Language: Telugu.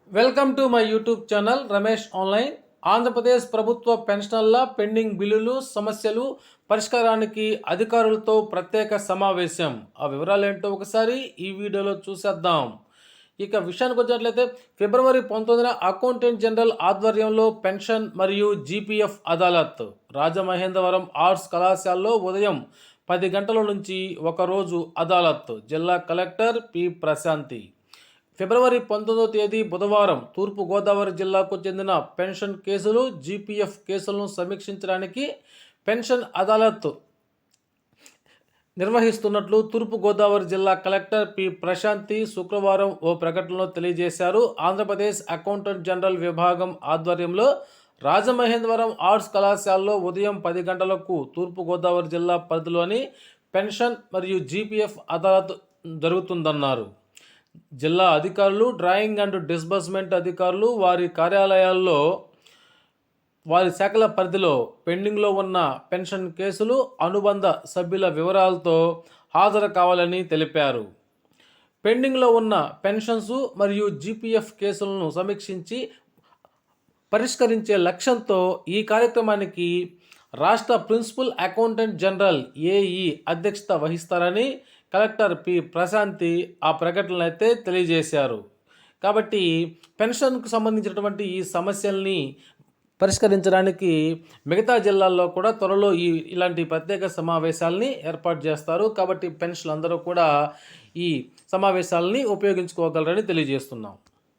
Welcome to my YouTube channel Ramesh online. Andhra Pradesh ప్రభుత్వ పెన్షనర్ల పెండింగ్ బిల్లులు సమస్యలు పరిష్కారానికి అధికారులతో ప్రత్యేక సమావేశం. ఆ వివరాలు ఏంటో ఒకసారి ఈ వీడియోలో చూసేద్దాం. ఇక విషయానికి వచ్చినట్లయితే ఫిబ్రవరి 19న అకౌంటెంట్ జనరల్ ఆధ్వర్యంలో పెన్షన్ మరియు జీపీఎఫ్ అదాలత్ రాజమహేంద్రవరం ఆర్ట్స్ కళాశాలలో ఉదయం 10 గంటల నుంచి ఒకరోజు అదాలత్. జిల్లా కలెక్టర్ పి ప్రశాంతి. ఫిబ్రవరి 19వ తేదీ బుధవారం తూర్పుగోదావరి జిల్లాకు చెందిన పెన్షన్ కేసులు, జీపీఎఫ్ కేసులను సమీక్షించడానికి పెన్షన్ అదాలత్ నిర్వహిస్తున్నట్లు తూర్పుగోదావరి జిల్లా కలెక్టర్ పి ప్రశాంతి శుక్రవారం ఓ ప్రకటనలో తెలియజేశారు. ఆంధ్రప్రదేశ్ అకౌంటెంట్ జనరల్ విభాగం ఆధ్వర్యంలో రాజమహేంద్రవరం ఆర్ట్స్ కళాశాలలో ఉదయం 10 గంటలకు తూర్పుగోదావరి జిల్లా పరిధిలోని పెన్షన్ మరియు జీపీఎఫ్ అదాలత్ జరుగుతుందన్నారు. జిల్లా అధికారులు, డ్రాయింగ్ అండ్ డిస్బర్స్మెంట్ అధికారులు వారి కార్యాలయాల్లో వారి శాఖల పరిధిలో పెండింగ్లో ఉన్న పెన్షన్ కేసులు, అనుబంధ సభ్యుల వివరాలతో హాజరు కావాలని తెలిపారు. పెండింగ్లో ఉన్న పెన్షన్స్ మరియు జీపీఎఫ్ కేసులను సమీక్షించి పరిష్కరించే లక్ష్యంతో ఈ కార్యక్రమానికి రాష్ట్ర ప్రిన్సిపల్ అకౌంటెంట్ జనరల్ ఏఈ అధ్యక్షత వహిస్తారని కలెక్టర్ పి ప్రశాంతి ఆ ప్రకటనలు అయితే తెలియజేశారు. కాబట్టి పెన్షన్కు సంబంధించినటువంటి ఈ సమస్యల్ని పరిష్కరించడానికి మిగతా జిల్లాల్లో కూడా త్వరలో ఇలాంటి ప్రత్యేక సమావేశాలని ఏర్పాటు చేస్తారు. కాబట్టి పెన్షన్లు అందరూ కూడా ఈ సమావేశాలని ఉపయోగించుకోగలరని తెలియజేస్తున్నాం.